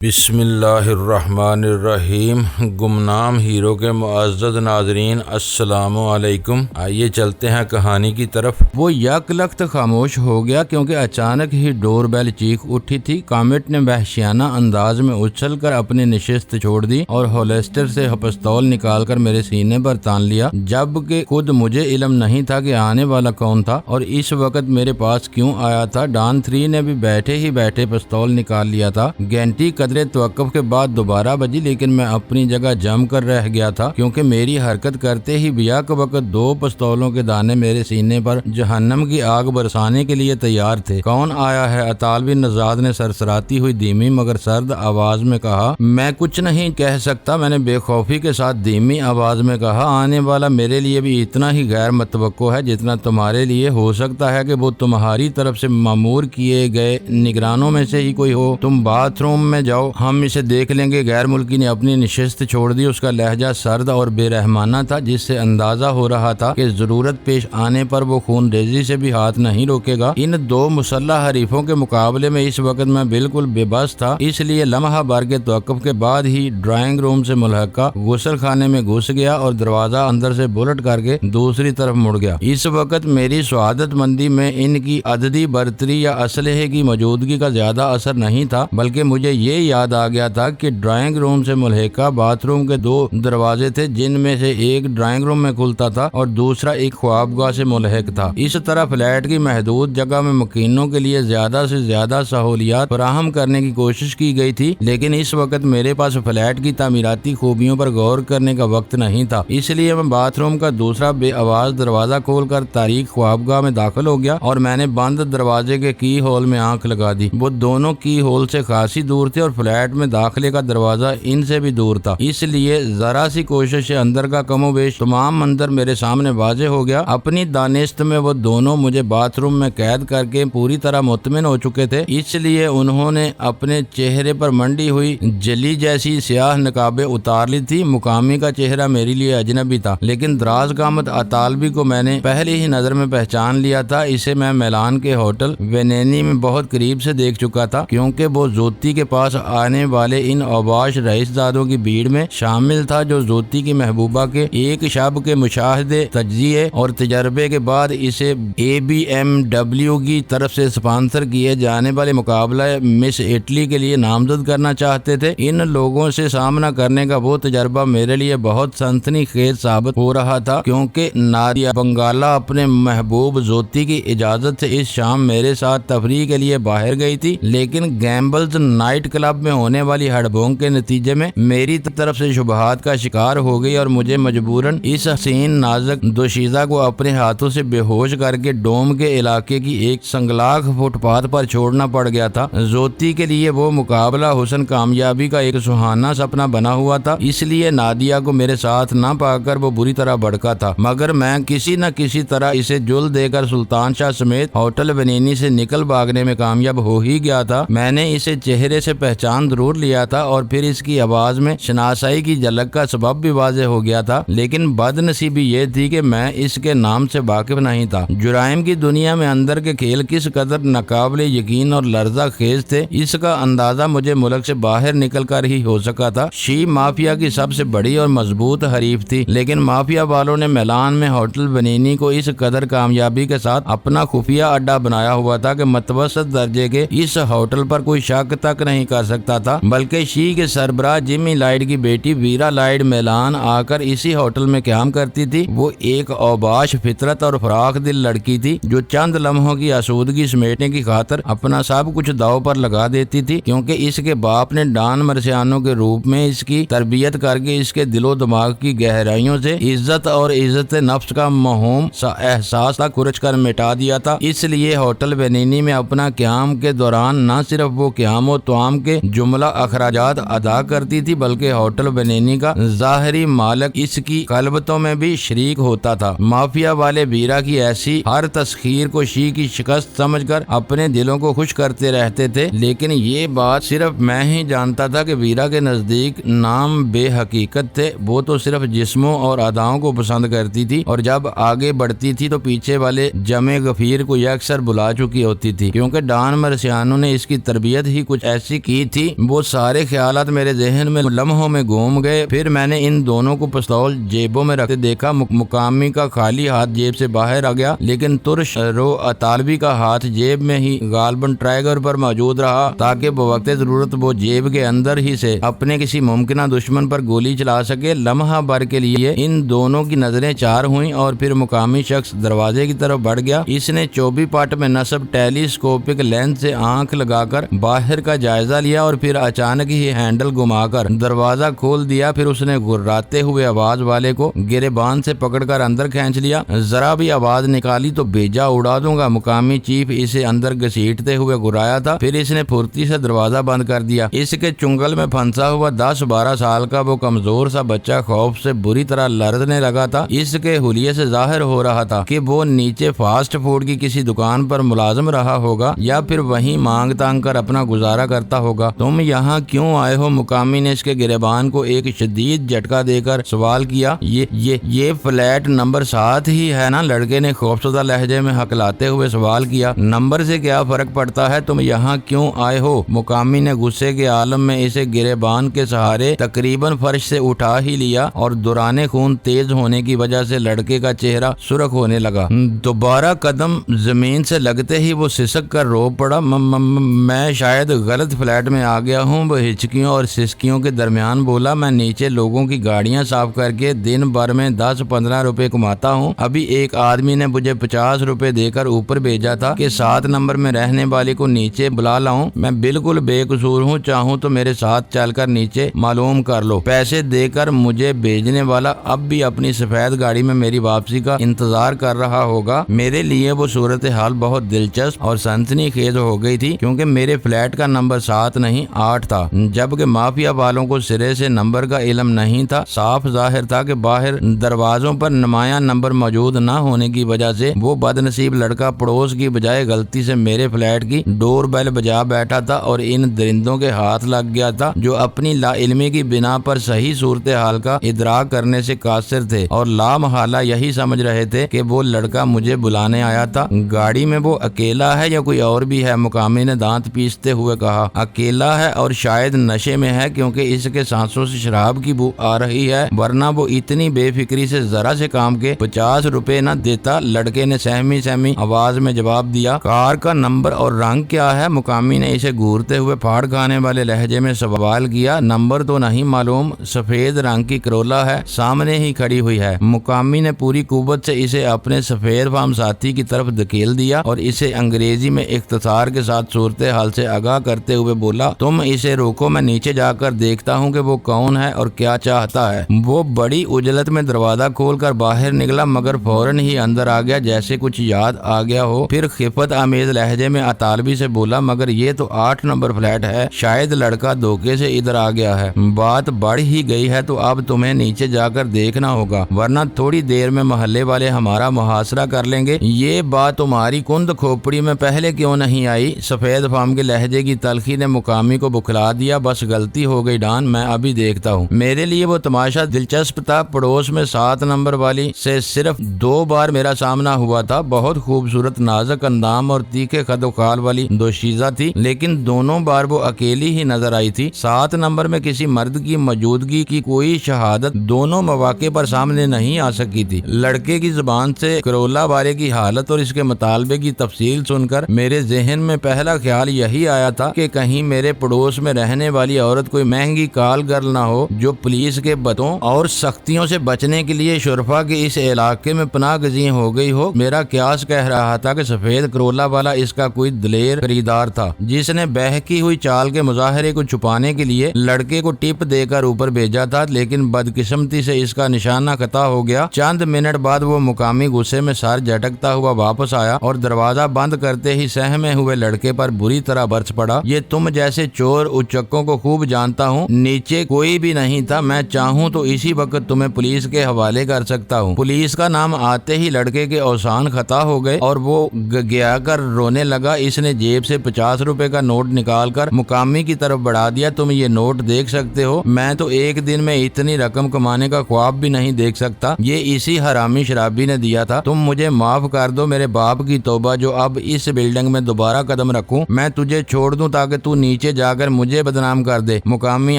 بسم اللہ الرحمن الرحیم۔ گمنام ہیرو کے معزز ناظرین السلام علیکم۔ آئیے چلتے ہیں کہانی کی طرف۔ وہ یک لخت خاموش ہو گیا کیونکہ اچانک ہی ڈور بیل چیخ اٹھی تھی۔ کامٹ نے وحشیانہ انداز میں اچھل کر اپنی نشست چھوڑ دی اور ہولسٹر سے پستول نکال کر میرے سینے پر تان لیا، جبکہ خود مجھے علم نہیں تھا کہ آنے والا کون تھا اور اس وقت میرے پاس کیوں آیا تھا۔ ڈان 3 نے بھی بیٹھے ہی بیٹھے پستول نکال لیا تھا۔ گھنٹی قدرے توقف کے بعد دوبارہ بجی، لیکن میں اپنی جگہ جم کر رہ گیا تھا کیونکہ میری حرکت کرتے ہی بیک وقت 2 پستولوں کے دانے میرے سینے پر جہنم کی آگ برسانے کے لیے تیار تھے۔ کون آیا ہے؟ اطالوی نژاد نے سرسراتی ہوئی دھیمی مگر سرد آواز میں کہا۔ میں کچھ نہیں کہہ سکتا، میں نے بے خوفی کے ساتھ دھیمی آواز میں کہا۔ آنے والا میرے لیے بھی اتنا ہی غیر متوقع ہے جتنا تمہارے لیے ہو سکتا ہے کہ وہ تمہاری طرف سے مامور کیے گئے نگرانوں میں سے ہی کوئی ہو۔ تم باتھ روم میں جاؤ، ہم اسے دیکھ لیں گے۔ غیر ملکی نے اپنی نشست چھوڑ دی۔ اس کا لہجہ سرد اور بے رحمانہ تھا، جس سے اندازہ ہو رہا تھا کہ ضرورت پیش آنے پر وہ خون ریزی سے بھی ہاتھ نہیں روکے گا۔ ان 2 مسلح حریفوں کے مقابلے میں اس وقت میں بالکل بے بس تھا، اس لیے لمحہ بھر کے توقف کے بعد ہی ڈرائنگ روم سے ملحقہ غسل خانے میں گھس گیا اور دروازہ اندر سے بلٹ کر کے دوسری طرف مڑ گیا۔ اس وقت میری سعادت مندی میں ان کی عددی برتری یا اسلحے کی موجودگی کا زیادہ اثر نہیں تھا، بلکہ مجھے یہ یاد آ گیا تھا کہ ڈرائنگ روم سے ملحقہ باتھ روم کے 2 دروازے تھے، جن میں سے ایک ڈرائنگ روم میں کھلتا تھا اور دوسرا ایک خوابگاہ سے ملحق تھا۔ اس طرح فلیٹ کی محدود جگہ میں مکینوں کے لیے زیادہ سے زیادہ سہولیات فراہم کرنے کی کوشش کی گئی تھی، لیکن اس وقت میرے پاس فلیٹ کی تعمیراتی خوبیوں پر غور کرنے کا وقت نہیں تھا، اس لیے میں باتھ روم کا دوسرا بے آواز دروازہ کھول کر تاریک خوابگاہ میں داخل ہو گیا اور میں نے بند دروازے کے کی ہول میں آنکھ لگا دی۔ وہ دونوں کی ہول سے خاصی دور تھے اور فلیٹ میں داخلے کا دروازہ ان سے بھی دور تھا، اس لیے ذرا سی کوشش سے اندر کا کم و بیش تمام منظر میرے سامنے واضح ہو گیا۔ اپنی دانست میں وہ دونوں مجھے باتھ روم میں قید کر کے پوری طرح مطمئن ہو چکے تھے، اس لیے انہوں نے اپنے چہرے پر منڈی ہوئی جلی جیسی سیاہ نقابیں اتار لی تھی۔ مقامی کا چہرہ میرے لیے اجنبی تھا، لیکن دراز قامت اطالوی کو میں نے پہلی ہی نظر میں پہچان لیا تھا۔ اسے میں میلان کے ہوٹل وینینی میں بہت قریب سے دیکھ چکا تھا، کیونکہ وہ زوتی کے پاس آنے والے ان اوباش رئیس زادوں کی بھیڑ میں شامل تھا جو زوتی کی محبوبہ کے ایک شب کے مشاہدے، تجزیے اور تجربے کے بعد اسے BMW کی طرف سے اسپانسر کیے جانے والے مقابلہ مس اٹلی کے لیے نامزد کرنا چاہتے تھے۔ ان لوگوں سے سامنا کرنے کا وہ تجربہ میرے لیے بہت سنسنی خیز ثابت ہو رہا تھا، کیونکہ نادیا بنگالا اپنے محبوب زوتی کی اجازت سے اس شام میرے ساتھ تفریح کے لیے باہر گئی تھی، لیکن گیمبلز نائٹ کلب میں ہونے والی ہڑبونگ کے نتیجے میں میری طرف سے شبہات کا شکار ہو گئی اور مجھے مجبوراً اس حسین نازک دوشیزہ کو اپنے ہاتھوں سے بے ہوش کر کے ڈوم کے علاقے کی ایک سنگلاخ فٹ پاتھ پر چھوڑنا پڑ گیا تھا۔ زوتی کے لیے وہ مقابلہ حسن کامیابی کا ایک سہانا سپنا بنا ہوا تھا، اس لیے نادیا کو میرے ساتھ نہ پا کر وہ بری طرح بھڑکا تھا، مگر میں کسی نہ کسی طرح اسے جل دے کر سلطان شاہ سمیت ہوٹل وینینی سے نکل بھاگنے میں کامیاب ہو ہی گیا تھا۔ میں نے اسے چہرے سے پہچان ضرور لیا تھا اور پھر اس کی آواز میں شناسائی کی جھلک کا سبب بھی واضح ہو گیا تھا، لیکن بد نصیبی یہ تھی کہ میں اس کے نام سے واقف نہیں تھا۔ جرائم کی دنیا میں اندر کے کھیل کس قدر ناقابل یقین اور لرزہ خیز تھے، اس کا اندازہ مجھے ملک سے باہر نکل کر ہی ہو سکا تھا۔ شی مافیا کی سب سے بڑی اور مضبوط حریف تھی، لیکن مافیا والوں نے میلان میں ہوٹل وینینی کو اس قدر کامیابی کے ساتھ اپنا خفیہ اڈا بنایا ہوا تھا کہ متوسط درجے کے اس ہوٹل پر کوئی شک تک نہیں کر سکتا تھا، بلکہ شی کے سربراہ جمی لائڈ کی بیٹی ویرا لائڈ میلان آ کر اسی ہوٹل میں قیام کرتی تھی۔ وہ ایک اوباش فطرت اور فراخ دل لڑکی تھی جو چند لمحوں کی آسودگی سمیٹنے کی خاطر اپنا سب کچھ داؤ پر لگا دیتی تھی، کیونکہ اس کے باپ نے ڈان مرسیانو کے روپ میں اس کی تربیت کر کے اس کے دل و دماغ کی گہرائیوں سے عزت اور عزت نفس کا موہوم سا احساس تک کھرچ کر مٹا دیا تھا۔ اس لیے ہوٹل وینینی میں اپنا قیام کے دوران نہ صرف وہ قیام و طعام کے جملہ اخراجات ادا کرتی تھی، بلکہ ہوٹل وینینی کا ظاہری مالک اس کی قلبتوں میں بھی شریک ہوتا تھا۔ مافیا والے ویرا کی ایسی ہر تسخیر کو شی کی شکست سمجھ کر اپنے دلوں کو خوش کرتے رہتے تھے، لیکن یہ بات صرف میں ہی جانتا تھا کہ ویرا کے نزدیک نام بے حقیقت تھے۔ وہ تو صرف جسموں اور اداؤں کو پسند کرتی تھی، اور جب آگے بڑھتی تھی تو پیچھے والے جمع غفیر کو یکسر بلا چکی ہوتی تھی، کیونکہ ڈان مرسیانو نے اس کی تربیت ہی کچھ ایسی کی تھی وہ سارے خیالات میرے ذہن میں لمحوں میں گھوم گئے۔ پھر میں نے ان دونوں کو پستول جیبوں میں رکھتے دیکھا۔ مقامی کا خالی ہاتھ جیب سے باہر آ گیا، لیکن ترش رو اطالوی کا ہاتھ جیب میں ہی غالباً ٹریگر پر موجود رہا تاکہ بوقت ضرورت وہ جیب کے اندر ہی سے اپنے کسی ممکنہ دشمن پر گولی چلا سکے۔ لمحہ بھر کے لیے ان دونوں کی نظریں چار ہوئیں اور پھر مقامی شخص دروازے کی طرف بڑھ گیا۔ اس نے 24 پٹ میں نصب ٹیلی اسکوپک لینس سے آنکھ لگا کر باہر کا جائزہ لیا اور پھر اچانک ہی ہینڈل گھما کر دروازہ کھول دیا۔ پھر اس نے گھراتے ہوئے آواز والے کو گریبان سے پکڑ کر اندر کھینچ لیا۔ ذرا بھی آواز نکالی تو بیجا اڑا دوں گا۔ مقامی چیف اسے اندر گھسیٹتے ہوئے گھرایا تھا، پھر اس نے پھرتی سے دروازہ بند کر دیا۔ اس کے چنگل میں پھنسا ہوا 10-12 سال کا وہ کمزور سا بچہ خوف سے بری طرح لرزنے لگا تھا۔ اس کے حلیے سے ظاہر ہو رہا تھا کہ وہ نیچے فاسٹ فوڈ کی کسی دکان پر ملازم رہا ہوگا یا پھر وہیں مانگ تانگ کر اپنا گزارا کرتا ہوگا۔ تم یہاں کیوں آئے ہو؟ مقامی نے اس کے گریبان کو ایک شدید جھٹکا دے کر سوال کیا۔ یہ فلیٹ نمبر 7 ہی ہے نا؟ لڑکے نے خوفزدہ لہجے میں ہکلاتے ہوئے سوال کیا۔ نمبر سے کیا فرق پڑتا ہے؟ تم یہاں کیوں آئے ہو؟ مقامی نے غصے کے عالم میں اسے گریبان کے سہارے تقریباً فرش سے اٹھا ہی لیا اور دوران خون تیز ہونے کی وجہ سے لڑکے کا چہرہ سرخ ہونے لگا۔ دوبارہ قدم زمین سے لگتے ہی وہ سسک کر رو پڑا۔ میں شاید غلط فلیٹ میں آ گیا ہوں، وہ ہچکیوں اور سسکیوں کے درمیان بولا۔ میں نیچے لوگوں کی گاڑیاں صاف کر کے دن بھر میں 10-15 روپے کماتا ہوں۔ ابھی ایک آدمی نے مجھے 50 روپے دے کر اوپر بھیجا تھا کہ 7 نمبر میں رہنے والے کو نیچے بلا لاؤں۔ میں بالکل بے قصور ہوں، چاہوں تو میرے ساتھ چل کر نیچے معلوم کر لو۔ پیسے دے کر مجھے بھیجنے والا اب بھی اپنی سفید گاڑی میں میری واپسی کا انتظار کر رہا ہوگا۔ میرے لیے وہ صورتحال بہت دلچسپ اور سنسنی خیز ہو گئی تھی کیونکہ میرے فلیٹ کا نمبر 7 نہیں 8 تھا، جبکہ مافیا والوں کو سرے سے نمبر کا علم نہیں تھا۔ صاف ظاہر تھا کہ باہر دروازوں پر نمایاں نمبر موجود نہ ہونے کی وجہ سے وہ بد نصیب لڑکا پڑوس کی بجائے غلطی سے میرے فلیٹ کی ڈور بیل بجا بیٹھا تھا اور ان درندوں کے ہاتھ لگ گیا تھا جو اپنی لا علمی کی بنا پر صحیح صورتحال کا ادراک کرنے سے قاصر تھے اور لا محالہ یہی سمجھ رہے تھے کہ وہ لڑکا مجھے بلانے آیا تھا۔ گاڑی میں وہ اکیلا ہے یا کوئی اور بھی ہے؟ مقامی نے دانت پیستے ہوئے کہا۔ اکیلا ہے اور شاید نشے میں ہے کیونکہ اس کے سانسوں سے شراب کی بو آ رہی ہے، ورنہ وہ اتنی بے فکری سے ذرا سے کام کے 50 روپے نہ دیتا۔ لڑکے نے سہمی آواز میں جواب دیا۔ کار کا نمبر اور رنگ کیا ہے؟ مقامی نے اسے گھورتے ہوئے پھاڑ کھانے والے لہجے میں سوال کیا۔ نمبر تو نہیں معلوم، سفید رنگ کی کرولا ہے، سامنے ہی کھڑی ہوئی ہے۔ مقامی نے پوری قوت سے اسے اپنے سفید فام ساتھی کی طرف دھکیل دیا اور اسے انگریزی میں اختصار کے ساتھ صورتحال سے آگاہ کرتے ہوئے بولا، تم اسے روکو، میں نیچے جا کر دیکھتا ہوں کہ وہ کون ہے اور کیا چاہتا ہے۔ وہ بڑی عجلت میں دروازہ کھول کر باہر نکلا مگر فوراً ہی اندر آ گیا جیسے کچھ یاد آ گیا ہو۔ پھر خفت آمیز لہجے میں اطالوی سے بولا، مگر یہ تو 8 نمبر فلیٹ ہے، شاید لڑکا دھوکے سے ادھر آ گیا ہے۔ بات بڑھ ہی گئی ہے تو اب تمہیں نیچے جا کر دیکھنا ہوگا، ورنہ تھوڑی دیر میں محلے والے ہمارا محاصرہ کر لیں گے۔ یہ بات تمہاری کند کھوپڑی میں پہلے کیوں نہیں آئی؟ سفید فام کے لہجے کی تلخی نے مقامی کو بکھلا دیا۔ بس غلطی ہو گئی ڈان، میں ابھی دیکھتا ہوں۔ میرے لیے وہ تماشا دلچسپ تھا۔ پڑوس میں 7 نمبر والی سے صرف 2 بار میرا سامنا ہوا تھا۔ بہت خوبصورت نازک اندام اور تیکھے خد و خال والی دوشیزہ تھی، لیکن دونوں بار وہ اکیلی ہی نظر آئی تھی۔ 7 نمبر میں کسی مرد کی موجودگی کی کوئی شہادت دونوں مواقع پر سامنے نہیں آ سکی تھی۔ لڑکے کی زبان سے کرولا والے کی حالت اور اس کے مطالبے کی تفصیل سن کر میرے ذہن میں پہلا خیال یہی آیا تھا کہ کہیں میرے پڑوس میں رہنے والی عورت کوئی مہنگی کال گرل نہ ہو جو پولیس کے بتوں اور سختیوں سے بچنے کے لیے شرفا کے اس علاقے میں پناہ گزین ہو گئی ہو۔ میرا قیاس کہہ رہا تھا کہ سفید کرولا والا اس کا کوئی دلیر خریدار تھا جس نے بہکی ہوئی چال کے مظاہرے کو چھپانے کے لیے لڑکے کو ٹپ دے کر اوپر بھیجا تھا، لیکن بدقسمتی سے اس کا نشانہ خطا ہو گیا۔ چند منٹ بعد وہ مقامی غصے میں سر جھٹکتا ہوا واپس آیا اور دروازہ بند کرتے ہی سہمے ہوئے لڑکے پر بری طرح برس پڑا۔ یہ تم جیسے چور اچکوں کو خوب جانتا ہوں، نیچے کوئی بھی نہیں تھا، میں چاہوں تو اسی وقت تمہیں پولیس کے حوالے کر سکتا ہوں۔ پولیس کا نام آتے ہی لڑکے کے اوسان خطا ہو گئے اور وہ گیا کر رونے لگا۔ اس نے جیب سے 50 روپے کا نوٹ نکال کر مقامی کی طرف بڑھا دیا۔ تم یہ نوٹ دیکھ سکتے ہو، میں تو ایک دن میں اتنی رقم کمانے کا خواب بھی نہیں دیکھ سکتا، یہ اسی حرامی شرابی نے دیا تھا۔ تم مجھے معاف کر دو، میرے باپ کی توبہ، جو اب اس بلڈنگ میں دوبارہ قدم رکھوں میں تجھے چھوڑ دوں تاکہ تو نیچے نیچے جا کر مجھے بدنام کر دے۔ مقامی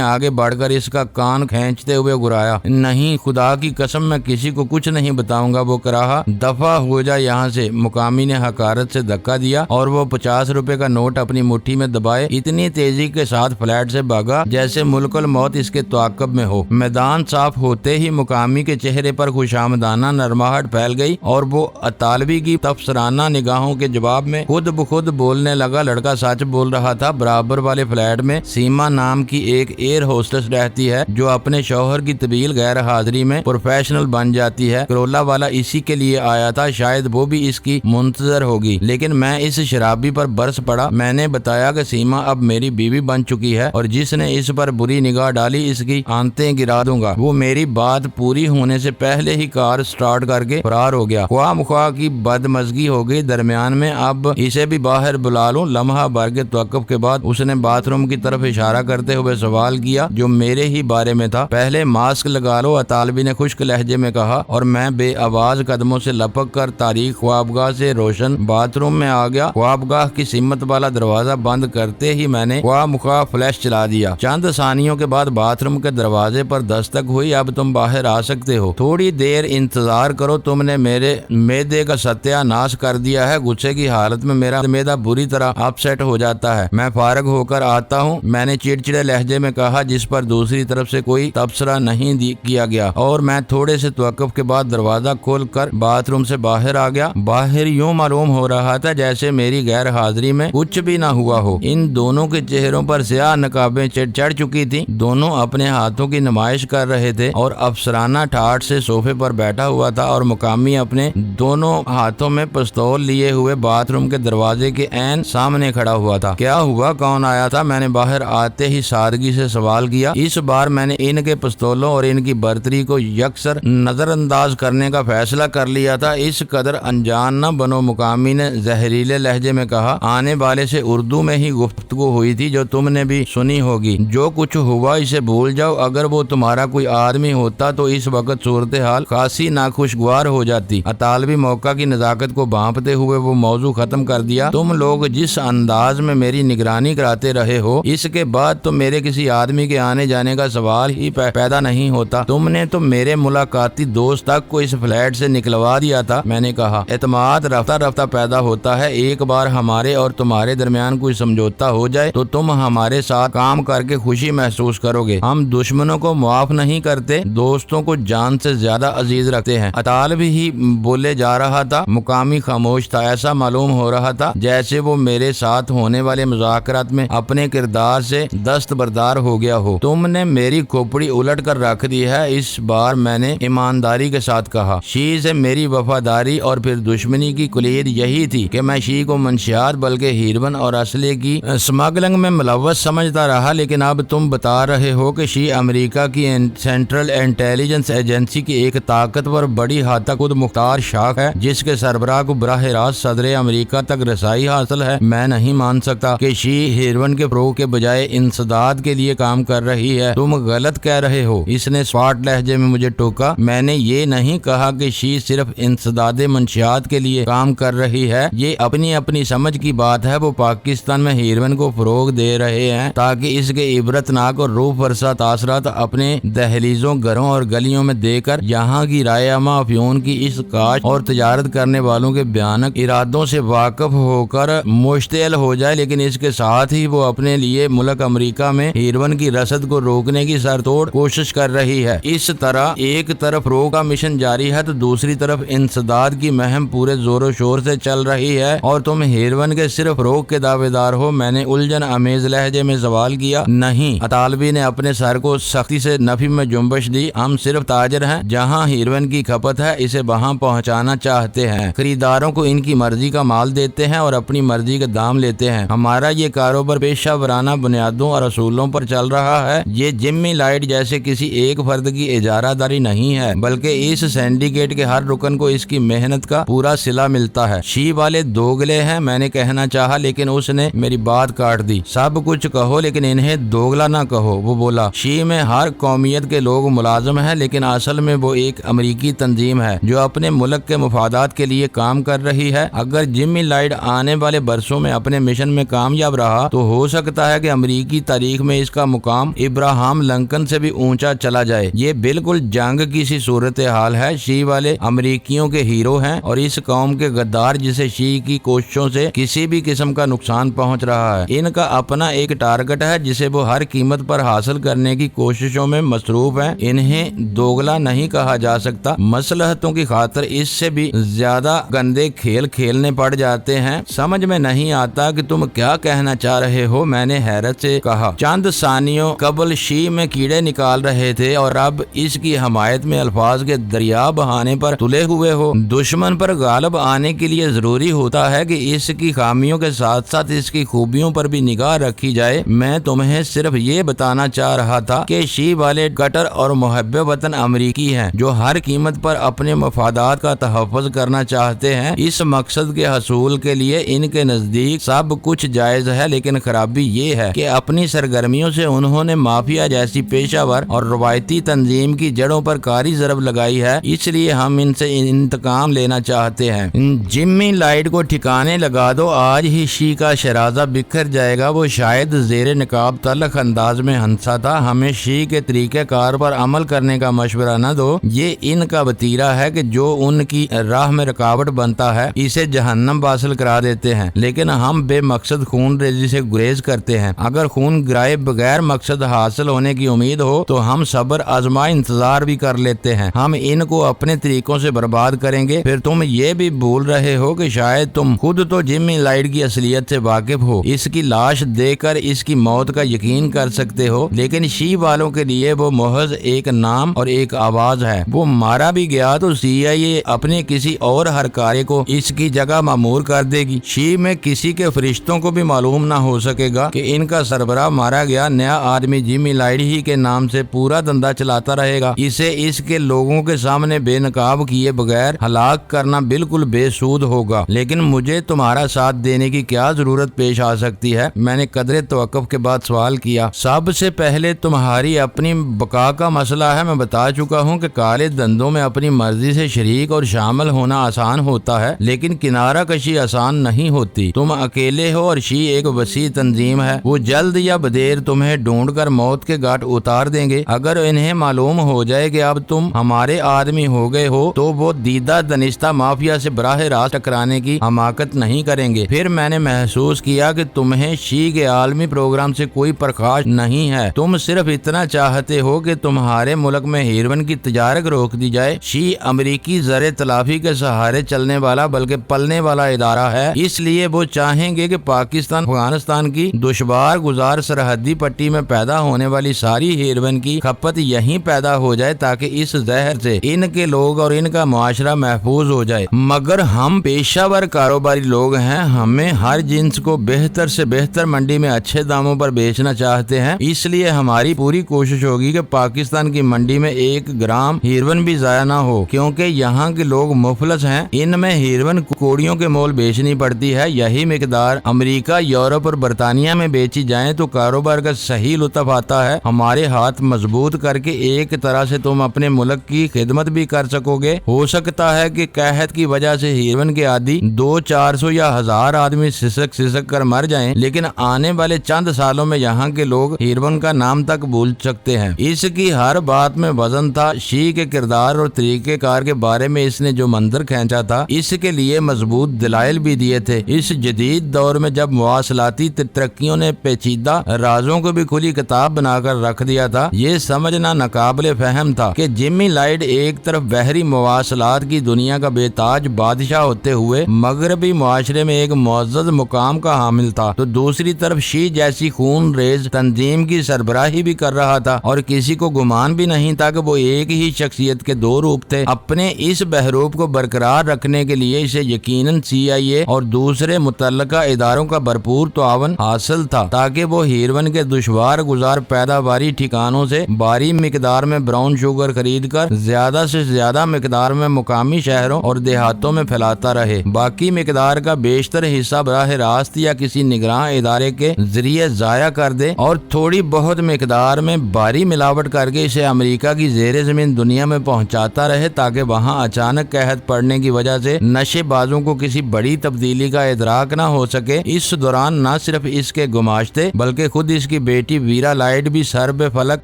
آگے بڑھ کر اس کا کان کھینچتے ہوئے گرایا۔ نہیں، خدا کی قسم میں کسی کو کچھ نہیں بتاؤں گا، وہ کراہا، دفع ہو جا یہاں سے۔ مقامی نے حقارت سے دھکا دیا اور وہ 50 روپے کا نوٹ اپنی مٹھی میں دبائے اتنی تیزی کے ساتھ فلیٹ سے بھاگا جیسے ملک الموت اس کے تعاقب میں ہو۔ میدان صاف ہوتے ہی مقامی کے چہرے پر خوشامدانہ نرماہٹ پھیل گئی اور وہ اطالوی کی تبصرانہ نگاہوں کے جواب میں خود بخود بولنے لگا۔ لڑکا سچ بول رہا تھا۔ برابر والے فلیٹ میں سیما نام کی ایک ایئر ہوسٹس رہتی ہے جو اپنے شوہر کی طویل غیر حاضری میں پروفیشنل بن جاتی ہے۔ کرولا والا اسی کے لیے آیا تھا، شاید وہ بھی اس کی منتظر ہوگی، لیکن میں اس شرابی پر برس پڑا۔ میں نے بتایا کہ سیما اب میری بیوی بن چکی ہے اور جس نے اس پر بری نگاہ ڈالی اس کی آنتیں گرا دوں گا۔ وہ میری بات پوری ہونے سے پہلے ہی کار سٹارٹ کر کے فرار ہو گیا۔ خواہ مخواہ کی بدمزگی ہو گئی۔ درمیان میں اب اسے بھی باہر بلا لوں۔ لمحہ بھر کے توقف کے بعد اس نے باتھ روم کی طرف اشارہ کرتے ہوئے سوال کیا جو میرے ہی بارے میں تھا۔ پہلے ماسک لگا لو، اطالوی نے خشک لہجے میں کہا، اور میں بے آواز قدموں سے لپک کر تاریخ خوابگاہ سے روشن باتھ روم میں آ گیا۔ خوابگاہ کی سمت والا دروازہ بند کرتے ہی میں نے خواہ مخواہ فلیش چلا دیا۔ چند ثانیوں کے بعد باتھ روم کے دروازے پر دستک ہوئی۔ اب تم باہر آ سکتے ہو۔ تھوڑی دیر انتظار کرو، تم نے میرے معدے کا ستیہ ناش کر دیا ہے۔ غصے کی حالت میں میرا معدہ بری طرح اپ سیٹ ہو جاتا ہے۔ میں فارغ ہو کر آتا ہوں، میں نے چڑچڑے لہجے میں کہا جس پر دوسری طرف سے کوئی تبصرہ نہیں کیا گیا، اور میں تھوڑے سے توقف کے بعد دروازہ کھول کر باتھ روم سے باہر آ گیا۔ باہر یوں معلوم ہو رہا تھا جیسے میری غیر حاضری میں کچھ بھی نہ ہوا ہو۔ ان دونوں کے چہروں پر سیاہ نقابیں چڑھ چکی تھی۔ دونوں اپنے ہاتھوں کی نمائش کر رہے تھے اور افسرانہ ٹھاٹ سے صوفے پر بیٹھا ہوا تھا، اور مقامی اپنے دونوں ہاتھوں میں پستول لیے ہوئے باتھ روم کے دروازے کے عین سامنے کھڑا ہوا تھا۔ کیا ہوا؟ کون آیا تھا؟ میں نے باہر آتے ہی سادگی سے سوال کیا۔ اس بار میں نے ان کے پستولوں اور ان کی برتری کو یکسر نظر انداز کرنے کا فیصلہ کر لیا تھا۔ اس قدر انجان نہ بنو، مقامی نے زہریلے لہجے میں کہا۔ آنے والے سے اردو میں ہی گفتگو ہوئی تھی جو تم نے بھی سنی ہوگی۔ جو کچھ ہوا اسے بھول جاؤ۔ اگر وہ تمہارا کوئی آدمی ہوتا تو اس وقت صورتحال خاصی ناخوشگوار ہو جاتی۔ اطالوی موقع کی نزاکت کو بھانپتے ہوئے وہ موضوع ختم کر دیا۔ تم لوگ جس انداز میں میری نگرانی کراتے رہے ہو، اس کے بعد تو میرے کسی آدمی کے آنے جانے کا سوال ہی پیدا نہیں ہوتا۔ تم نے تو میرے ملاقاتی دوست تک کو اس فلیٹ سے نکلوا دیا تھا۔ میں نے کہا، اعتماد رفتہ رفتہ پیدا ہوتا ہے۔ ایک بار ہمارے اور تمہارے درمیان کوئی سمجھوتا ہو جائے تو تم ہمارے ساتھ کام کر کے خوشی محسوس کرو گے۔ ہم دشمنوں کو معاف نہیں کرتے، دوستوں کو جان سے زیادہ عزیز رکھتے ہیں۔ اطالوی ہی بولے جا رہا تھا، مقامی خاموش تھا۔ ایسا معلوم ہو رہا تھا جیسے وہ میرے ساتھ ہونے والے مذاکرات میں اپنے کردار سے دستبردار ہو گیا ہو۔ تم نے میری کھوپڑی الٹ کر رکھ دی ہے۔ اس بار میں نے ایمانداری کے ساتھ کہا، شی سے میری وفاداری اور پھر دشمنی کی کلید یہی تھی کہ میں شی کو منشیات بلکہ ہیروین اور اسلحے کی اسمگلنگ میں ملوث سمجھتا رہا، لیکن اب تم بتا رہے ہو کہ شی امریکہ کی سینٹرل انٹیلیجنس ایجنسی کی ایک طاقتور بڑی حد تک خود مختار شاخ ہے جس کے سربراہ کو براہ راست صدر امریکہ تک رسائی حاصل ہے۔ میں نہیں مان سکتا کہ شی ہیروین کے فروغ کے بجائے انسداد کے لیے کام کر رہی ہے۔ تم غلط کہہ رہے ہو، اس نے سپاٹ لہجے میں مجھے ٹوکا۔ میں نے یہ نہیں کہا کہ شی صرف انسداد منشیات کے لیے کام کر رہی ہے، یہ اپنی اپنی سمجھ کی بات ہے۔ وہ پاکستان میں ہیروین کو فروغ دے رہے ہیں تاکہ اس کے عبرتناک اور روح فرسا تاثرات اپنے دہلیزوں، گھروں اور گلیوں میں دے کر یہاں کی رائے عامہ افیون کی اس کاشت اور تجارت کرنے والوں کے بھیانک ارادوں سے واقف ہو کر مشتعل ہو جائے، لیکن اس کے ساتھ ہی وہ اپنے لیے ملک امریکہ میں ہیروین کی رسد کو روکنے کی سرتوڑ کوشش کر رہی ہے۔ اس طرح ایک طرف فروغ کا مشن جاری ہے تو دوسری طرف انسداد کی مہم پورے زور و شور سے چل رہی ہے، اور تم ہیروین کے صرف فروغ کے دعوے دار ہو۔ میں نے الجھن امیز لہجے میں سوال کیا۔ نہیں، اطالوی نے اپنے سر کو سختی سے نفی میں جنبش دی۔ ہم صرف تاجر ہیں، جہاں ہیروین کی کھپت ہے اسے وہاں پہنچانا چاہتے ہیں، خریداروں کو ان کی مرضی کا مال دیتے ہیں اور اپنی مرضی کے دام لیتے ہیں۔ ہمارا یہ کاروبار پیشہ ورانہ بنیادوں اور اصولوں پر چل رہا ہے۔ یہ جمی لائٹ جیسے کسی ایک فرد کی اجارہ داری نہیں ہے، بلکہ اس سینڈیکیٹ کے ہر رکن کو اس کی محنت کا پورا صلہ ملتا ہے۔ شی والے دوگلے ہیں، میں نے کہنا چاہا لیکن اس نے میری بات کاٹ دی۔ سب کچھ کہو لیکن انہیں دوگلا نہ کہو، وہ بولا۔ شی میں ہر قومیت کے لوگ ملازم ہیں، لیکن اصل میں وہ ایک امریکی تنظیم ہے جو اپنے ملک کے مفادات کے لیے کام کر رہی ہے۔ اگر جمی لائٹ آنے والے برسوں میں اپنے مشن میں کامیاب رہا تو ہو سکتا ہے کہ امریکی تاریخ میں اس کا مقام ابراہم لنکن سے بھی اونچا چلا جائے۔ یہ بالکل جنگ کی سی صورتحال ہے۔ شیعہ والے امریکیوں کے ہیرو ہیں اور اس قوم کے غدار جسے شیعہ کی کوششوں سے کسی بھی قسم کا نقصان پہنچ رہا ہے۔ ان کا اپنا ایک ٹارگٹ ہے جسے وہ ہر قیمت پر حاصل کرنے کی کوششوں میں مصروف ہیں۔ انہیں دوگلا نہیں کہا جا سکتا۔ مصلحتوں کی خاطر اس سے بھی زیادہ گندے کھیل کھیلنے پڑ جاتے ہیں۔ سمجھ میں نہیں آتا کہ تم کیا کہنا چاہ رہے ہو، میں نے حیرت سے کہا۔ چند ثانیوں قبل شیعہ میں کیڑے نکال رہے تھے اور اب اس کی حمایت میں الفاظ کے دریا بہانے پر تلے ہوئے ہو۔ دشمن پر غالب آنے کے لیے ضروری ہوتا ہے کہ اس کی خامیوں کے ساتھ ساتھ اس کی خوبیوں پر بھی نگاہ رکھی جائے۔ میں تمہیں صرف یہ بتانا چاہ رہا تھا کہ شیعہ والے کٹر اور محب وطن امریکی ہیں جو ہر قیمت پر اپنے مفادات کا تحفظ کرنا چاہتے ہیں۔ اس مقصد کے حصول کے لیے ان کے نزدیک سب کچھ جائز ہے، لیکن خرابی یہ ہے کہ اپنی سرگرمیوں سے انہوں نے مافیا جیسی پیشہ ور اور روایتی تنظیم کی جڑوں پر کاری ضرب لگائی ہے۔ اس لیے ہم ان سے انتقام لینا چاہتے ہیں۔ جمی لائٹ کو ٹھکانے لگا دو، آج ہی شیعہ کا شرازہ بکھر جائے گا۔ وہ شاید زیر نقاب تلخ انداز میں ہنسا تھا۔ ہمیں شیعہ کے طریقہ کار پر عمل کرنے کا مشورہ نہ دو، یہ ان کا وتیرہ ہے کہ جو ان کی راہ میں رکاوٹ بنتا ہے اسے جہنم واصل کرا دیتے ہیں، لیکن ہم بے مقصد خون ریزی سے گریز کرتے ہیں۔ اگر خون گرائے بغیر مقصد حاصل ہونے کی امید ہو تو ہم صبر آزما انتظار بھی کر لیتے ہیں۔ ہم ان کو اپنے طریقوں سے برباد کریں گے۔ پھر تم یہ بھی بھول رہے ہو کہ شاید تم خود تو جمی لائٹ کی اصلیت سے واقف ہو، اس کی لاش دیکھ کر اس کی موت کا یقین کر سکتے ہو، لیکن شیعہ والوں کے لیے وہ محض ایک نام اور ایک آواز ہے۔ وہ مارا بھی گیا تو CIA اپنے کسی اور ہرکارے کو اس کی جگہ مامور کر دے گی۔ شیعہ میں کسی کے فرشتوں کو بھی معلوم نہ ہو سکے گا کہ ان کا سربراہ مارا گیا۔ نیا آدمی جمی لائٹ ہی کے نام سے پورا دھندا چلاتا رہے گا۔ اسے اس کے لوگوں کے سامنے بے نقاب کیے بغیر ہلاک کرنا بالکل بے سود ہوگا۔ لیکن مجھے تمہارا ساتھ دینے کی کیا ضرورت پیش آ سکتی ہے؟ میں نے قدرے توقف کے بعد سوال کیا۔ سب سے پہلے تمہاری اپنی بقا کا مسئلہ ہے۔ میں بتا چکا ہوں کہ کالے دھندوں میں اپنی مرضی سے شریک اور شامل ہونا آسان ہوتا ہے، لیکن کنارہ کشی آسان نہیں ہوتی۔ تم اکیلے ہو اور شیعہ ایک وسیع تنظیم ہے۔ وہ جلد یا بدیر تمہیں ڈھونڈ کر موت کے گھاٹ اتار دیں گے۔ اگر انہیں معلوم ہو جائے کہ اب تم ہمارے آدمی ہو گئے ہو تو وہ دیدہ دنستہ مافیا سے براہ راست ٹکرانے کی حماقت نہیں کریں گے۔ پھر میں نے محسوس کیا کہ تمہیں شیعہ کے عالمی پروگرام سے کوئی پرخاش نہیں ہے۔ تم صرف اتنا چاہتے ہو کہ تمہارے ملک میں ہیروئن کی تجارت روک دی جائے۔ شیعہ امریکی زر تلافی کے سہارے چلنے والا بلکہ پلنے والا ادارہ ہے، اس لیے وہ چاہیں گے کہ پاکستان افغانستان کی دشوار گزار سرحدی پٹی میں پیدا ہونے والی ساری ہیروئن کی کھپت یہیں پیدا ہو جائے تاکہ اس زہر سے ان کے لوگ اور ان کا معاشرہ محفوظ ہو جائے۔ مگر ہم پیشہ ور کاروباری لوگ ہیں، ہمیں ہر جنس کو بہتر سے بہتر منڈی میں اچھے داموں پر بیچنا چاہتے ہیں۔ اس لیے ہماری پوری کوشش ہوگی کہ پاکستان کی منڈی میں ایک گرام ہیروئن بھی ضائع نہ ہو، کیونکہ یہاں کے لوگ مفلس ہیں۔ ان میں ہیروئن کوڑیوں کے مول بیچنی پڑتی ہے۔ یہی مقدار امریکہ، یورپ اور برطانیہ میں بیچی جائیں تو کاروبار کا صحیح لطف آتا ہے۔ ہمارے ہاتھ مضبوط کر کے ایک طرح سے تم اپنے ملک کی خدمت بھی کر سکو گے۔ ہو سکتا ہے کہ قحط کی وجہ سے ہیروئن کے عادی 200-400 یا 1000 آدمی سسک کر مر جائیں، لیکن آنے والے چند سالوں میں یہاں کے لوگ ہیروئن کا نام تک بھول سکتے ہیں۔ اس کی ہر بات میں وزن تھا۔ شیعہ کے کردار اور طریقہ کار کے بارے میں اس نے جو منظر کھینچا تھا، اس کے لیے مضبوط دلائل بھی دیے تھے۔ اس جدید دور میں جب مواصلاتی ترقیوں نے پیچیدہ رازوں کو بھی کھلی کتاب بنا کر رکھ دیا تھا، یہ سمجھنا ناقابل فہم تھا کہ جمی لائٹ ایک طرف بحری مواصلات کی دنیا کا بے تاج بادشاہ ہوتے ہوئے مغربی معاشرے میں ایک معزز مقام کا حامل تھا، تو دوسری طرف شیعہ جیسی خون ریز تنظیم کی سربراہی بھی کر رہا تھا، اور کسی کو گمان بھی نہیں تھا کہ وہ ایک ہی شخصیت کے دو روپ تھے۔ اپنے اس بحروب کو برقرار رکھنے کے لیے اسے یقیناً CIA اور دوسرے متعلقہ اداروں کا بھرپور تعاون حاصل تھا تاکہ وہ ہیروئن کے دشوار گزار پیداواری ٹھکانوں سے بھاری مقدار میں براؤن شوگر خرید کر زیادہ سے زیادہ مقدار میں مقامی شہروں اور دیہاتوں میں پھیلاتا رہے۔ باقی مقدار کا بیشتر حصہ براہ راست یا کسی نگراں ادارے کے ذریعے ضائع کر دے اور تھوڑی بہت مقدار میں بھاری ملاوٹ کر کے اسے امریکہ کی زیر زمین دنیا میں پہنچاتا رہے تاکہ وہاں اچانک قحط پڑنے کی وجہ سے نشے بازوں کو کسی بڑی تبدیلی کا ادراک نہ ہو سکے۔ اس دوران نہ صرف صرف اس کے گماشتے بلکہ خود اس کی بیٹی ویرا لائٹ بھی سر بے فلک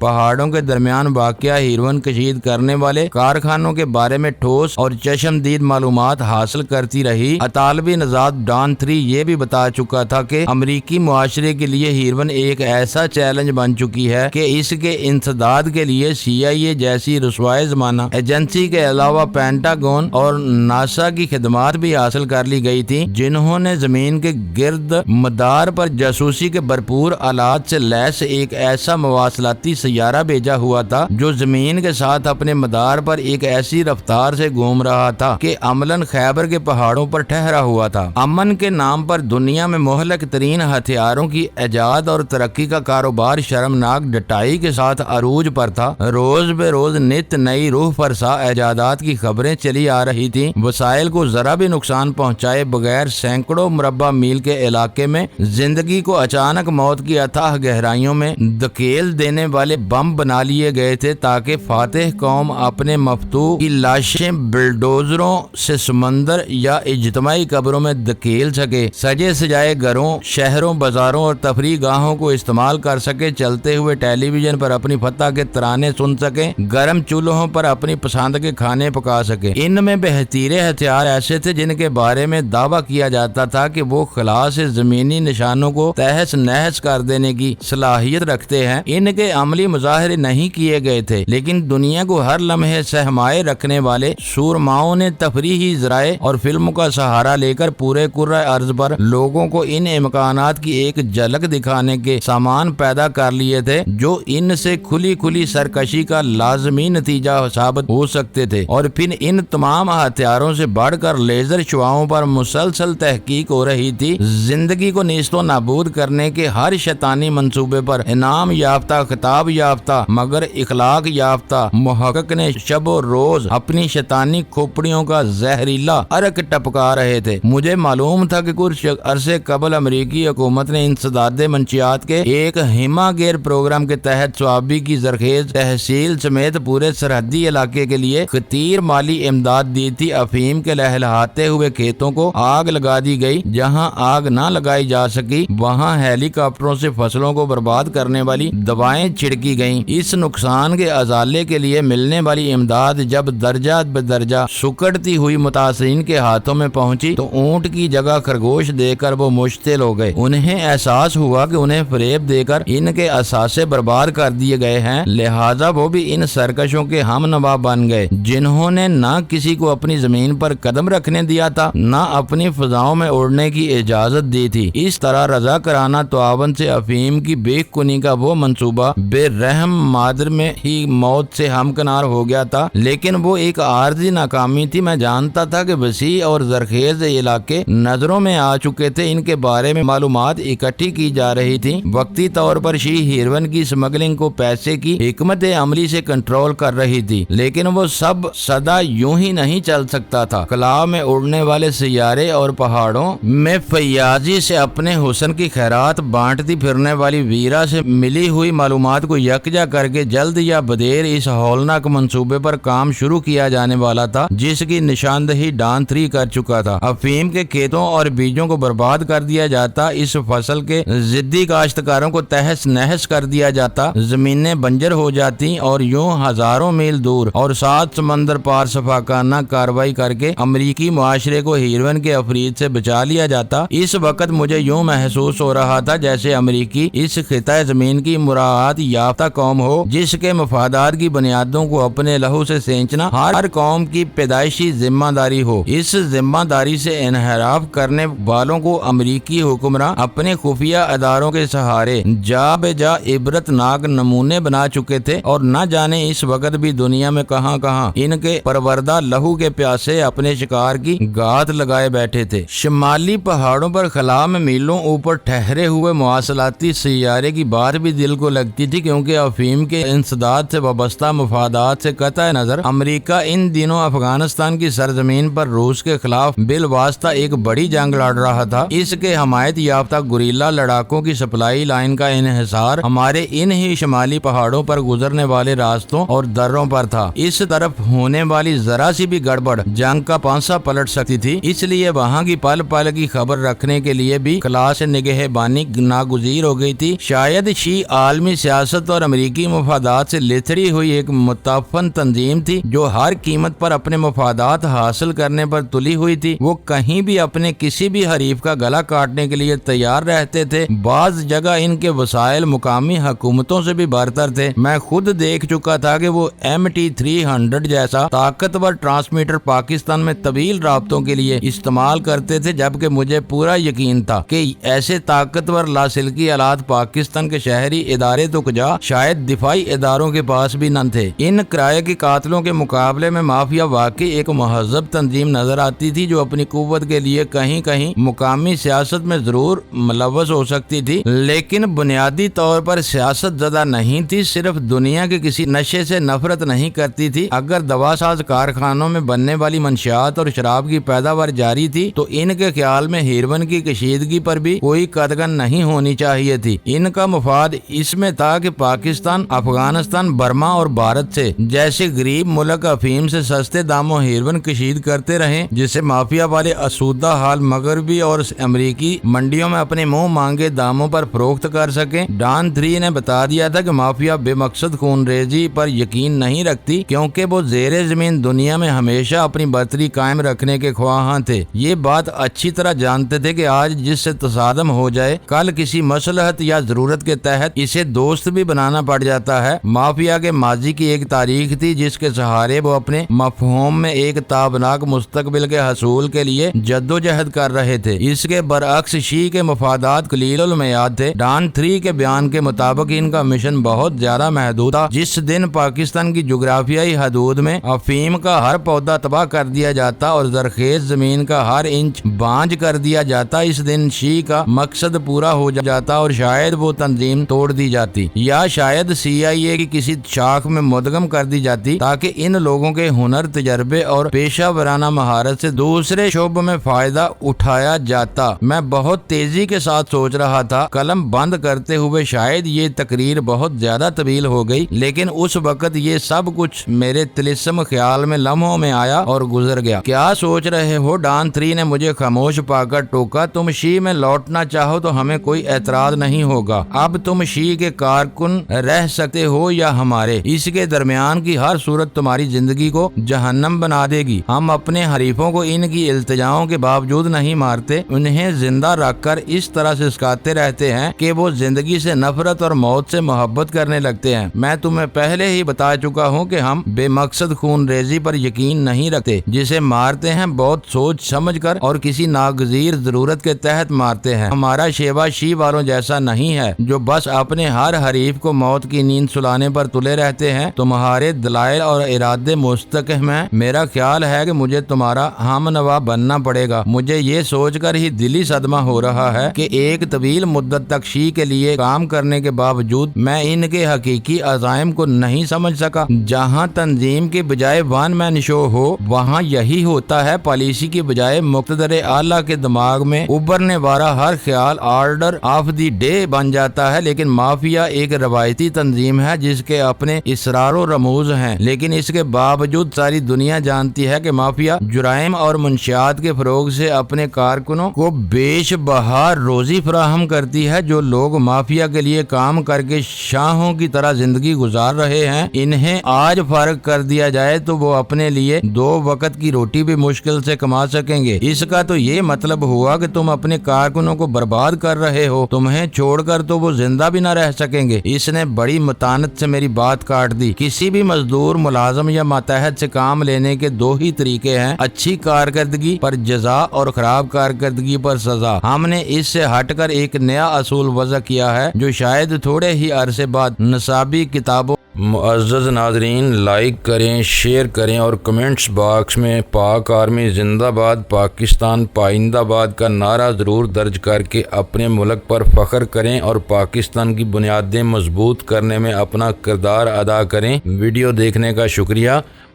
پہاڑوں کے درمیان واقع ہیروین کشید کرنے والے کارخانوں کے بارے میں ٹھوس اور چشمدید معلومات حاصل کرتی رہی۔ اطالوی نژاد ڈان 3 یہ بھی بتا چکا تھا کہ امریکی معاشرے کے لیے ہیروین ایک ایسا چیلنج بن چکی ہے کہ اس کے انسداد کے لیے CIA جیسی رسوائے زمانہ ایجنسی کے علاوہ پینٹاگون اور ناسا کی خدمات بھی حاصل کر لی گئی تھی، جنہوں نے زمین کے گرد مدار پر جاسوسی کے بھرپور آلات سے لیس ایک ایسا مواصلاتی سیارہ بھیجا ہوا تھا جو زمین کے ساتھ اپنے مدار پر ایک ایسی رفتار سے گھوم رہا تھا کہ عملاً خیبر کے پہاڑوں پر ٹھہرا ہوا تھا۔ امن کے نام پر دنیا میں مہلک ترین ہتھیاروں کی ایجاد اور ترقی کا کاروبار شرمناک ڈٹائی کے ساتھ عروج پر تھا۔ روز بے روز نت نئی روح فرسا ایجادات کی خبریں چلی آ رہی تھیں۔ وسائل کو ذرا بھی نقصان پہنچائے بغیر سینکڑوں مربع میل کے علاقے میں زندگی کو اچانک موت کی اتھاہ گہرائیوں میں دھکیل دینے والے بم بنا لیے گئے تھے تاکہ فاتح قوم اپنے مفتوح کی لاشیں بلڈوزروں سے سمندر یا اجتماعی قبروں میں دھکیل سکے، سجے سجائے گھروں، شہروں، بازاروں اور تفریح گاہوں کو استعمال کر سکے، چلتے ہوئے ٹیلی ویژن پر اپنی فتح کے ترانے سن سکے، گرم چولہوں پر اپنی پسند کے کھانے پکا سکے۔ ان میں بہتیرے ہتھیار ایسے تھے جن کے بارے میں دعویٰ کیا جاتا تھا کہ وہ خلا سے زمینی نشانوں کو تہس نہس کر دینے کی صلاحیت رکھتے ہیں۔ ان کے عملی مظاہرے نہیں کیے گئے تھے، لیکن دنیا کو ہر لمحے سہمائے رکھنے والے سورماؤں نے تفریحی ذرائع اور فلموں کا سہارا لے کر پورے کرۂ ارض پر لوگوں کو ان امکانات کی ایک جھلک دکھانے کے سامان پیدا کر لیے تھے جو ان سے کھلی کھلی سرکشی کا لازمی نتیجہ ثابت ہو سکتے تھے۔ اور پھر ان تمام ہتھیاروں سے بڑھ کر لیزر شعاؤں پر مسلسل تحقیق ہو رہی تھی۔ زندگی کو نیست و نابود کرنے کے ہر شیطانی منصوبے پر انعام یافتہ، خطاب یافتہ مگر اخلاق یافتہ محقق نے شب و روز اپنی شیطانی کھوپڑیوں کا زہریلا عرق ٹپکا رہے تھے۔ مجھے معلوم تھا کہ کچھ عرصے قبل امریکی حکومت نے انسداد منشیات کے ایک ہیما گیر پروگرام کے تحت صوابی کی زرخیز تحصیل سمیت پورے سرحدی علاقے کے لیے خطیر مالی امداد دی تھی۔ افہیم کے لہلہاتے ہوئے کھیتوں کو آگ لگا دی گئی، جہاں آگ نہ لگائی جا سکی وہاں ہیلی کاپٹروں سے فصلوں کو برباد کرنے والی دوائیں چھڑکی گئیں۔ اس نقصان کے ازالے کے لیے ملنے والی امداد جب درجہ بدرجہ سکڑتی ہوئی متاثرین کے ہاتھوں میں پہنچی تو اونٹ کی جگہ خرگوش دے کر وہ مشتعل ہو گئے۔ انہیں احساس ہوا کہ انہیں فریب دے کر ان کے اثاثے برباد کر دیے گئے ہیں، لہٰذا وہ بھی ان سرکشوں کے ہم نوا بن گئے جنہوں نے نہ کسی کو اپنی زمین پر قدم رکھنے دیا تھا، نہ اپنی فضاؤں میں اڑنے کی اجازت دی تھی۔ اس طرح رضاکارانہ تعاون سے افہیم کی بے کنی کا وہ منصوبہ بے رحم مادر میں ہی موت سے ہمکنار ہو گیا تھا، لیکن وہ ایک عارضی ناکامی تھی۔ میں جانتا تھا کہ وسیع اور زرخیز علاقے نظروں میں آ چکے تھے، ان کے بارے میں معلومات اکٹھی کی جا رہی تھی۔ وقتی طور پر ہیروین کی سمگلنگ کو پیسے کی حکمت عملی سے کنٹرول کر رہی تھی، لیکن وہ سب سدا یوں ہی نہیں چل سکتا تھا۔ خلا میں اڑنے والے سیارے اور پہاڑوں میں فیاضی سے اپنے حسن کی خیرات بانٹتی پھرنے والی ویرا سے ملی ہوئی معلومات کو یکجا کر کے جلد یا بدیر اس ہولناک منصوبے پر کام شروع کیا جانے والا تھا جس کی نشاندہی ڈان 3 کر چکا تھا۔ افہیم کے کھیتوں اور بیجوں کو برباد کر دیا جاتا، اس فصل کے ضدی کاشتکاروں کو تہس نہس کر دیا جاتا، زمینیں بنجر ہو جاتی اور یوں ہزاروں میل دور اور 7 سمندر پار شفاقانہ کارروائی کر کے امریکی معاشرے کو ہیروین کے افرید سے بچا لیا جاتا۔ اس وقت مجھے یوں محسوس ہو رہا تھا جیسے امریکی اس خطہ زمین کی مراعات یافتہ قوم ہو جس کے مفادات کی بنیادوں کو اپنے لہو سے سینچنا ہر قوم کی پیدائشی ذمہ داری ہو۔ اس ذمہ داری سے انحراف کرنے والوں کو امریکی حکمراں اپنے خفیہ اداروں کے سہارے جا بے جا عبرت ناک نمونے بنا چکے تھے، اور نہ جانے اس وقت بھی دنیا میں کہاں کہاں ان کے پروردہ لہو کے پیاسے اپنے شکار کی گات لگائے بیٹھے تھے۔ شمالی پہاڑوں پر خلا میں میلوں اوپر ٹھہرے ہوئے مواصلاتی سیارے کی بات بھی دل کو لگتی تھی، کیونکہ افہیم کے انسداد سے وابستہ مفادات سے قطع نظر امریکہ ان دنوں افغانستان کی سرزمین پر روس کے خلاف بالواسطہ ایک بڑی جنگ لڑ رہا تھا۔ اس کے حمایت یافتہ گوریلا لڑاکوں کی سپلائی لائن کا انحصار ہمارے ان ہی شمالی پہاڑوں پر گزرنے والے راستوں اور دروں پر تھا۔ اس طرف ہونے والی ذرا سی بھی گڑبڑ جنگ کا پانسا پلٹ سکتی تھی، اس لیے وہاں کی پل پل کی خبر رکھنے کے لیے بھی خلا سے نگہبانی ناگزیر ہو گئی تھی۔ شاید شی عالمی سیاست اور امریکی مفادات سے لتھڑی ہوئی ایک متعفن تنظیم تھی جو ہر قیمت پر اپنے مفادات حاصل کرنے پر تلی ہوئی تھی۔ وہ کہیں بھی اپنے کسی بھی حریف کا گلا کاٹنے کے لیے تیار رہتے تھے۔ بعض جگہ ان کے وسائل مقامی حکومتوں سے بھی برتر تھے۔ میں خود دیکھ چکا تھا کہ وہ MT-300 جیسا طاقتور ٹرانسمیٹر پاکستان میں طویل رابطوں کے لیے استعمال کرتے تھے، جبکہ مجھے پورا یقین تھا کہ ایسے طاقتور لاسلکی آلات پاکستان کے شہری ادارے تو کجا شاید دفاعی اداروں کے پاس بھی نہ تھے۔ ان کرائے کے قاتلوں کے مقابلے میں مافیا واقعی ایک مہذب تنظیم نظر آتی تھی جو اپنی قوت کے لیے کہیں کہیں مقامی سیاست میں ضرور ملوث ہو سکتی تھی، لیکن بنیادی طور پر سیاست زدہ نہیں تھی، صرف دنیا کے کسی نشے سے نفرت نہیں کرتی تھی۔ اگر دوا ساز کارخانوں میں بننے والی منشیات اور شراب کی پیداوار جاری تھی تو ان کے خیال میں ہیروئن کی کشیدگی پر بھی کوئی قدغن نہیں ہونی چاہیے تھی۔ ان کا مفاد اس میں تھا کہ پاکستان، افغانستان، برما اور بھارت سے جیسے غریب ملک افیم سے سستے داموں ہیروئن کشید کرتے رہیں، جسے مافیا والے اسودہ حال مغربی اور امریکی منڈیوں میں اپنے منہ مانگے داموں پر فروخت کر سکیں۔ ڈان 3 نے بتا دیا تھا کہ مافیا بے مقصد خون ریزی پر یقین نہیں رکھتی، کیونکہ وہ زیر زمین دنیا میں ہمیشہ اپنی برتری قائم رکھنے کے خواہاں تھے۔ یہ بات اچھی طرح جانتے تھے کہ آج جس سے تصادم ہو جائے، کل کسی مصلحت یا ضرورت کے تحت اسے دوست بھی بنانا پڑ جاتا ہے۔ مافیا کے ماضی کی ایک تاریخ تھی جس کے سہارے وہ اپنے مفہوم میں ایک تابناک مستقبل کے حصول کے لیے جدوجہد کر رہے تھے۔ اس کے برعکس شی کے مفادات قلیل المیعاد تھے۔ ڈان 3 کے بیان کے مطابق ان کا مشن بہت زیادہ محدود تھا۔ جس دن پاکستان کی جغرافیائی حدود میں افیم کا ہر پودا تباہ کر دیا جاتا اور زرخیز زمین کا ہر انچ بانج کر دیا جاتا، اس دن شی کا مقصد پورا ہو جاتا اور شاید وہ تنظیم توڑ دی جاتی، یا شاید CIA کی کسی شاخ میں مدغم کر دی جاتی، تاکہ ان لوگوں کے ہنر، تجربے اور پیشہ ورانہ مہارت سے دوسرے شعبوں میں فائدہ اٹھایا جاتا۔ میں بہت تیزی کے ساتھ سوچ رہا تھا، قلم بند کرتے ہوئے شاید یہ تقریر بہت زیادہ طویل ہو گئی، لیکن اس وقت یہ سب کچھ میرے طلسم خیال میں لمحوں میں آیا اور گزر گیا۔ کیا سوچ رہے ہو؟ ڈان 3 نے مجھے خاموش پا کر ٹوکا۔ تم شی میں لوٹنا چاہو تو ہمیں کوئی اعتراض نہیں ہوگا۔ اب تم شی کے کارکن رہ سکتے ہو یا ہمارے، اس کے درمیان کی ہر صورت تمہاری زندگی کو جہنم بنا دے گی۔ ہم اپنے حریفوں کو ان کی التجاؤں کے باوجود نہیں مارتے، انہیں زندہ رکھ کر اس طرح سے سکھاتے رہتے ہیں کہ وہ زندگی سے نفرت اور موت سے محبت کرنے لگتے ہیں۔ میں تمہیں پہلے ہی بتا چکا ہوں کہ ہم بے مقصد خون ریزی پر یقین نہیں رکھتے۔ جسے مارتے ہیں بہت سوچ سمجھ کر اور کسی ناگزیر ضرورت کے تحت مارتے ہیں۔ ہمارا شیوا شی والوں جیسا نہیں ہے جو بس اپنے ہر حریف کو موت کی نیند سلانے پر تلے رہتے ہیں۔ تمہارے دلائل اور ارادے مستحکم ہیں۔ میرا خیال ہے کہ مجھے تمہارا ہم نوا بننا پڑے گا۔ مجھے یہ سوچ کر ہی دلی صدمہ ہو رہا ہے کہ ایک طویل مدت تک شی کے لیے کام کرنے کے باوجود میں ان کے حقیقی عزائم کو نہیں سمجھ سکا۔ جہاں تنظیم کے بجائے ون مین شو ہو، وہاں یہی ہوتا ہے۔ پالیسی کی بجائے مقتدر اعلیٰ کے دماغ میں ابھرنے والا ہر خیال آرڈر آف دی ڈے بن جاتا ہے۔ لیکن مافیا ایک روایتی تنظیم ہے جس کے اپنے اسرار و رموز ہیں، لیکن اس کے باوجود ساری دنیا جانتی ہے کہ مافیا جرائم اور منشیات کے فروغ سے اپنے کارکنوں کو بیش بہا روزی فراہم کرتی ہے۔ جو لوگ مافیا کے لیے کام کر کے شاہوں کی طرح زندگی گزار رہے ہیں، انہیں آج فارغ کر دیا جائے تو وہ اپنے لیے 2 وقت کی روٹی بھی مشکل سے کما سکیں گے۔ اس کا تو یہ مطلب ہوا کہ تم اپنے کارکنوں کو برباد کر رہے ہو، تمہیں چھوڑ کر تو وہ زندہ بھی نہ رہ سکیں گے۔ اس نے بڑی متانت سے میری بات کاٹ دی۔ کسی بھی مزدور، ملازم یا ماتحت سے کام لینے کے 2 ہی طریقے ہیں، اچھی کارکردگی پر جزا اور خراب کارکردگی پر سزا۔ ہم نے اس سے ہٹ کر ایک نیا اصول وضع کیا ہے جو شاید تھوڑے ہی عرصے بعد نصابی کتابوں۔ معزز ناظرین، لائک کریں، شیئر کریں اور کمنٹس باکس میں پاک آرمی زندہ باد، پاکستان پائندہ باد کا نعرہ ضرور درج کر کے اپنے ملک پر فخر کریں اور پاکستان کی بنیادیں مضبوط کرنے میں اپنا کردار ادا کریں۔ ویڈیو دیکھنے کا شکریہ۔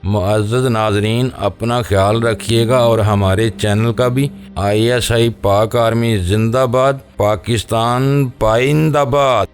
معزز ناظرین، اپنا خیال رکھیے گا اور ہمارے چینل کا بھی۔ ISI پاک آرمی زندہ باد، پاکستان پائندہ باد۔